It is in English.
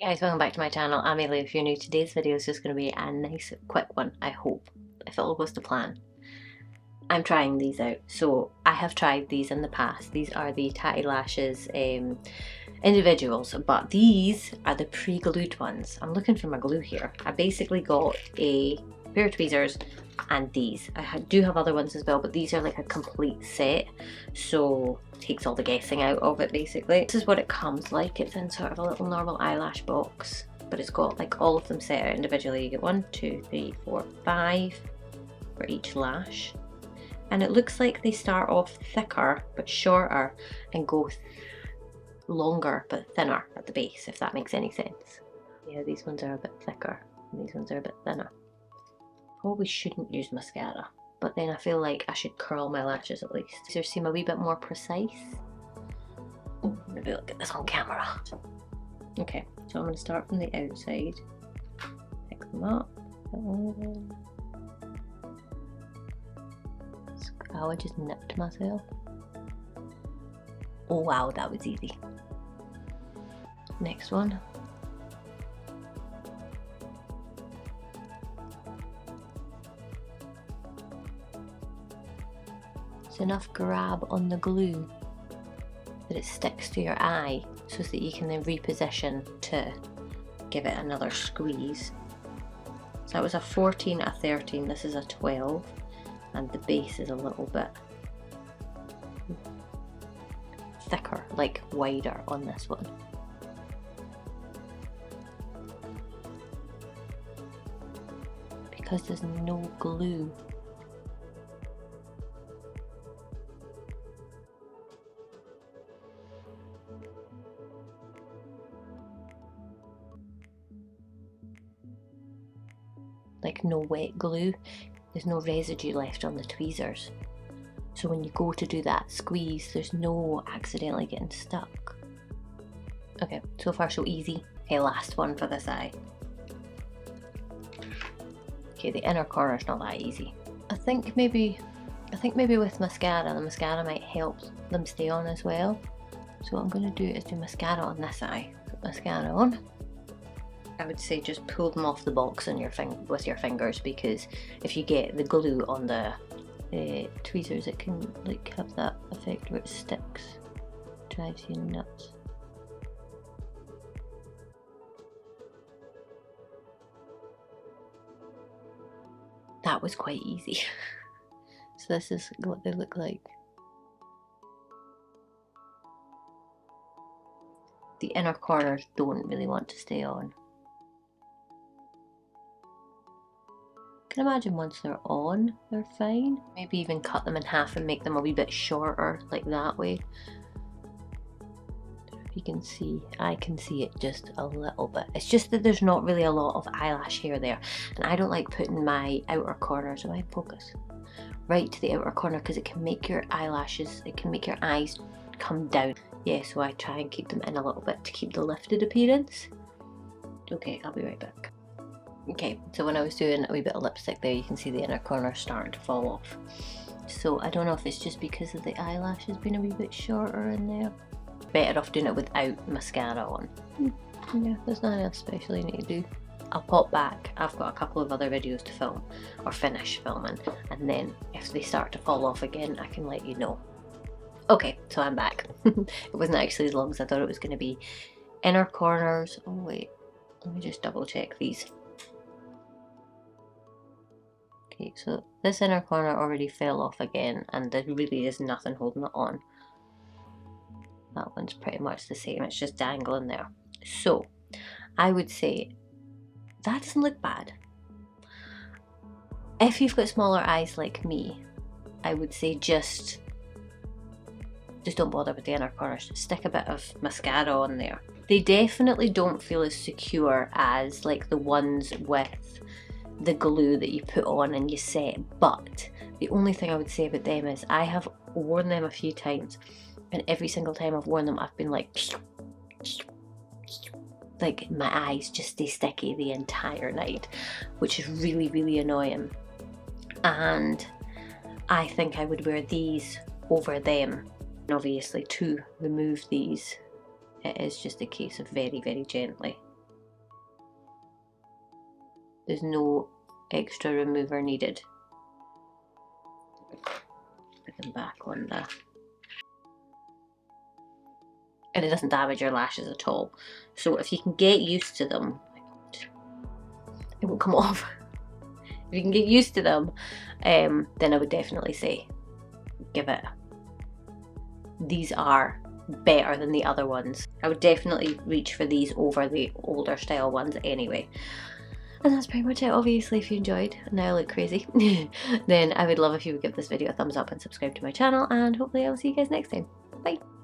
Hey guys, welcome back to my channel. I'm Ailey. If you're new, today's video is just going to be a nice quick one, I hope, if it all goes to plan. I'm trying these out. So I have tried these in the past. These are the Tatti Lashes individuals, but these are the pre-glued ones. I'm looking for my glue here. I basically got a pair of tweezers and these. I do have other ones as well, but these are like a complete set, so it takes all the guessing out of it basically. This is what it comes like. It's in sort of a little normal eyelash box, but it's got like all of them set out individually. You get 1, 2, 3, 4, 5 for each lash. And it looks like they start off thicker but shorter and go longer but thinner at the base, if that makes any sense. Yeah, these ones are a bit thicker and these ones are a bit thinner. Probably shouldn't use mascara, but then I feel like I should curl my lashes at least. These seem a wee bit more precise. Maybe I'll get this on camera. Okay, so I'm going to start from the outside, pick them up. Oh, I just nipped myself. Oh wow, that was easy. Next one. It's enough grab on the glue that it sticks to your eye so that you can then reposition to give it another squeeze. So that was a 14, a 13, this is a 12, and the base is a little bit thicker, like wider on this one. Because there's no glue. Like no wet glue, there's no residue left on the tweezers. So when you go to do that squeeze, there's no accidentally getting stuck. Okay, so far so easy. Okay, last one for this eye. Okay, the inner corner's not that easy. I think maybe with mascara, the mascara might help them stay on as well. So what I'm going to do is do mascara on this eye. Put mascara on. I would say just pull them off the box on your with your fingers, because if you get the glue on the tweezers, it can like have that effect where it sticks. Drives you nuts. That was quite easy. So this is what they look like. The inner corners don't really want to stay on. I can imagine once they're on, they're fine. Maybe even cut them in half and make them a wee bit shorter, like that way. If you can see, I can see it just a little bit. It's just that there's not really a lot of eyelash hair there, and I don't like putting my outer corners, am I in focus? Right to the outer corner, because it can make your eyelashes, it can make your eyes come down. Yeah, so I try and keep them in a little bit to keep the lifted appearance. Okay, I'll be right back. Okay, so when I was doing a wee bit of lipstick there, you can see the inner corner starting to fall off. So I don't know if it's just because of the eyelashes being a wee bit shorter in there. Better off doing it without mascara on. Yeah, there's nothing else special you need to do. I'll pop back. I've got a couple of other videos to film, or finish filming, and then if they start to fall off again, I can let you know. Okay, so I'm back. It wasn't actually as long as I thought it was going to be. Inner corners. Oh wait, let me just double check these. Okay, so this inner corner already fell off again, and there really is nothing holding it on. That one's pretty much the same, it's just dangling there. So I would say that doesn't look bad. If you've got smaller eyes like me, I would say just don't bother with the inner corners. Just stick a bit of mascara on there. They definitely don't feel as secure as like the ones with the glue that you put on and you set, but the only thing I would say about them is I have worn them a few times, and every single time I've worn them I've been like my eyes just stay sticky the entire night, which is really, really annoying. And I think I would wear these over them. And obviously to remove these, it is just a case of very, very gently There's no extra remover needed. Put them back on there. And it doesn't damage your lashes at all. So if you can get used to them, it won't come off. If you can get used to them, then I would definitely say give it. These are better than the other ones. I would definitely reach for these over the older style ones anyway. And that's pretty much it. Obviously, if you enjoyed, and I look crazy, then I would love if you would give this video a thumbs up and subscribe to my channel, and hopefully I will see you guys next time. Bye!